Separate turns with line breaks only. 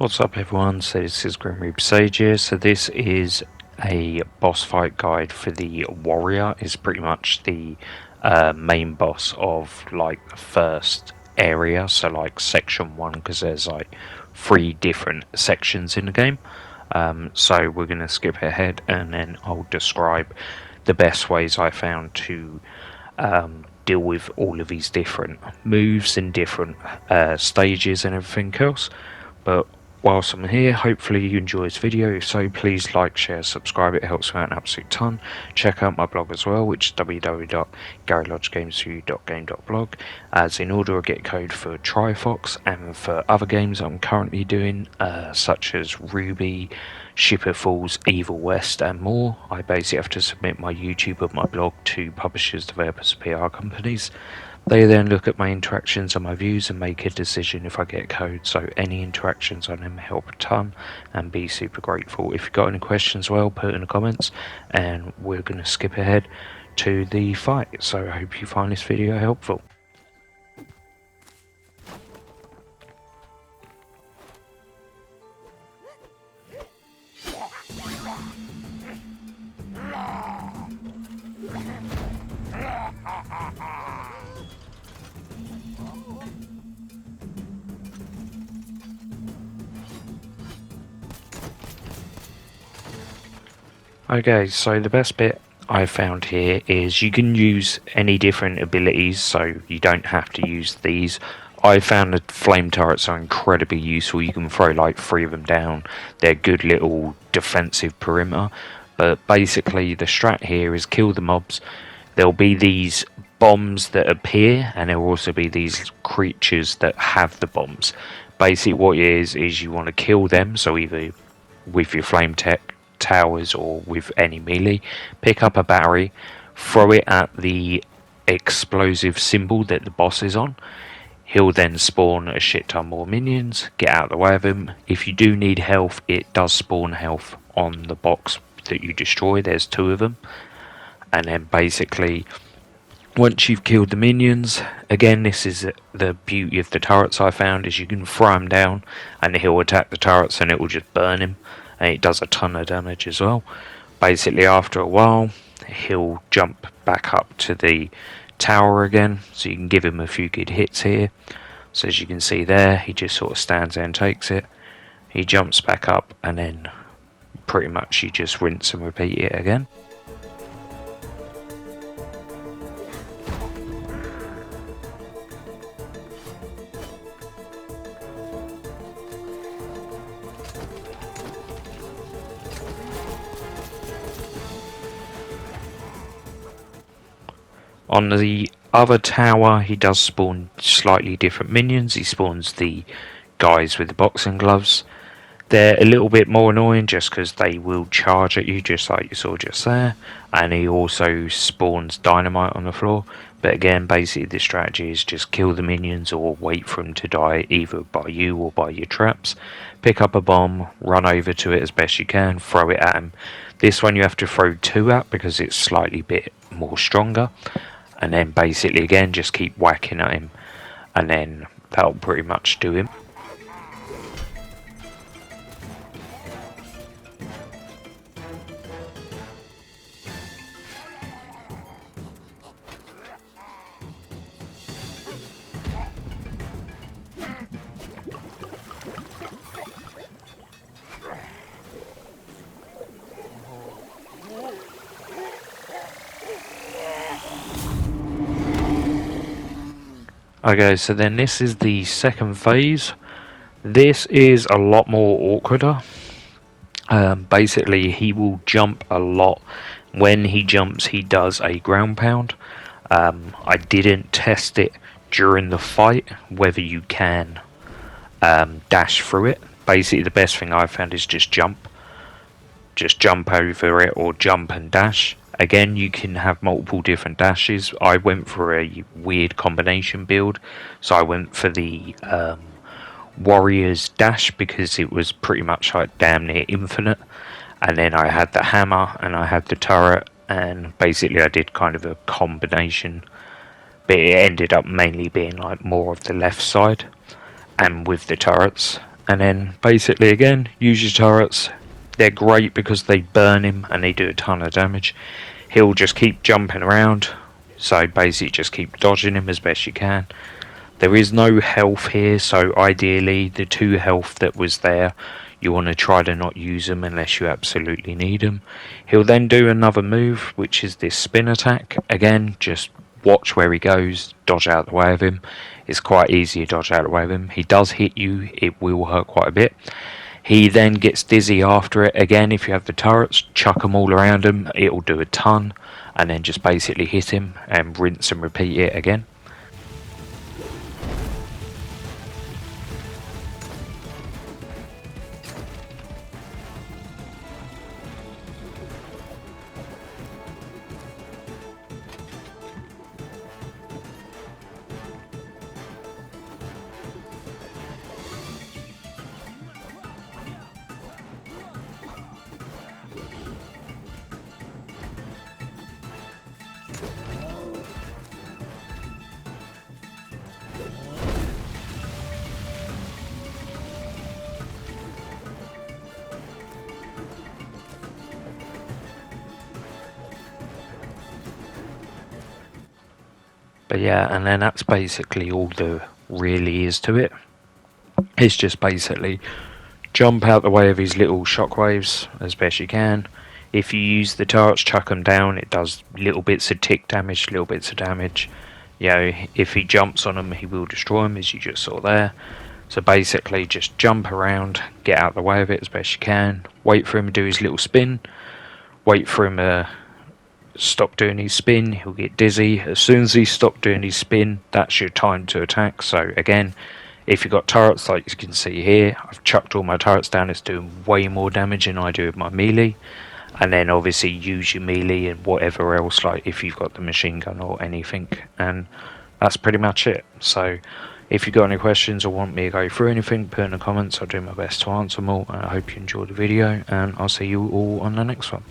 What's up everyone, so this is Grim Reaper Sage here. So this is a boss fight guide for the warrior. It's pretty much the main boss of like the first area, so like section 1, because there's like 3 different sections in the game. So we're going to skip ahead and then I'll describe the best ways I found to deal with all of these different moves and different stages and everything else. But whilst I'm here, hopefully you enjoy this video. If so, please like, share, subscribe. It helps me out an absolute ton. Check out my blog as well, which is www.garylodgegames2.game.blog, as in order I get code for TriFox and for other games I'm currently doing, such as Ruby, Shipper Falls, Evil West and more. I basically have to submit my YouTube and my blog to publishers, developers, PR companies. They then look at my interactions and my views and make a decision if I get code, so any interactions on them help a ton and be super grateful. If you've got any questions, well, put it in the comments and we're going to skip ahead to the fight. So I hope you find this video helpful. Okay, so the best bit I found here is you can use any different abilities, so you don't have to use these. I found the flame turrets are incredibly useful. You can throw like 3 of them down. They're good little defensive perimeter. But basically the strat here is kill the mobs. There'll be these bombs that appear and there will also be these creatures that have the bombs. Basically what it is you want to kill them, so either with your flame tech towers or with any melee, pick up a battery, throw it at the explosive symbol that the boss is on. He'll then spawn a shit ton more minions, get out of the way of him. If you do need health, it does spawn health on the box that you destroy. There's 2 of them. And then basically once you've killed the minions, again this is the beauty of the turrets I found, is you can throw him down and he'll attack the turrets and it will just burn him. And it does a ton of damage as well. Basically after a while he'll jump back up to the tower again, so you can give him a few good hits here. So as you can see there, he just sort of stands there and takes it. He jumps back up and then pretty much you just rinse and repeat it again. On the other tower, he does spawn slightly different minions. He spawns the guys with the boxing gloves. They're a little bit more annoying just because they will charge at you, just like you saw just there. And he also spawns dynamite on the floor. But again, basically the strategy is just kill the minions or wait for them to die either by you or by your traps. Pick up a bomb, run over to it as best you can, throw it at him. This one you have to throw 2 at because it's slightly bit more stronger. And then basically again just keep whacking at him and then that'll pretty much do him. Okay, so then this is the second phase. This is a lot more awkwarder. Basically he will jump a lot. When he jumps he does a ground pound. I didn't test it during the fight whether you can dash through it. Basically the best thing I've found is just jump over it or jump and dash. Again, you can have multiple different dashes. I went for a weird combination build, so I went for the warrior's dash because it was pretty much like damn near infinite. And then I had the hammer and I had the turret, and basically I did kind of a combination, but it ended up mainly being like more of the left side and with the turrets. And then basically again, use your turrets. They're great because they burn him and they do a ton of damage. He'll just keep jumping around, so basically just keep dodging him as best you can. There is no health here, so ideally the 2 health that was there, you want to try to not use them unless you absolutely need them. He'll then do another move, which is this spin attack. Again, just watch where he goes, dodge out the way of him. It's quite easy to dodge out the way of him. He does hit you, it will hurt quite a bit. He then gets dizzy after it. Again, if you have the turrets, chuck them all around him, it'll do a ton. And then just basically hit him and rinse and repeat it again. But yeah, and then that's basically all there really is to it. It's just basically jump out the way of his little shockwaves as best you can. If you use the turrets, chuck them down. It does little bits of tick damage, little bits of damage. You know, if he jumps on them, he will destroy them, as you just saw there. So basically, just jump around, get out the way of it as best you can. Wait for him to do his little spin. Wait for him to stop doing his spin. He'll get dizzy. As soon as he stops doing his spin, that's your time to attack. So again, if you've got turrets like you can see here, I've chucked all my turrets down. It's doing way more damage than I do with my melee. And then obviously use your melee and whatever else, like if you've got the machine gun or anything. And that's pretty much it. So if you've got any questions or want me to go through anything, put in the comments. I'll do my best to answer them all. I hope you enjoyed the video, and I'll see you all on the next one.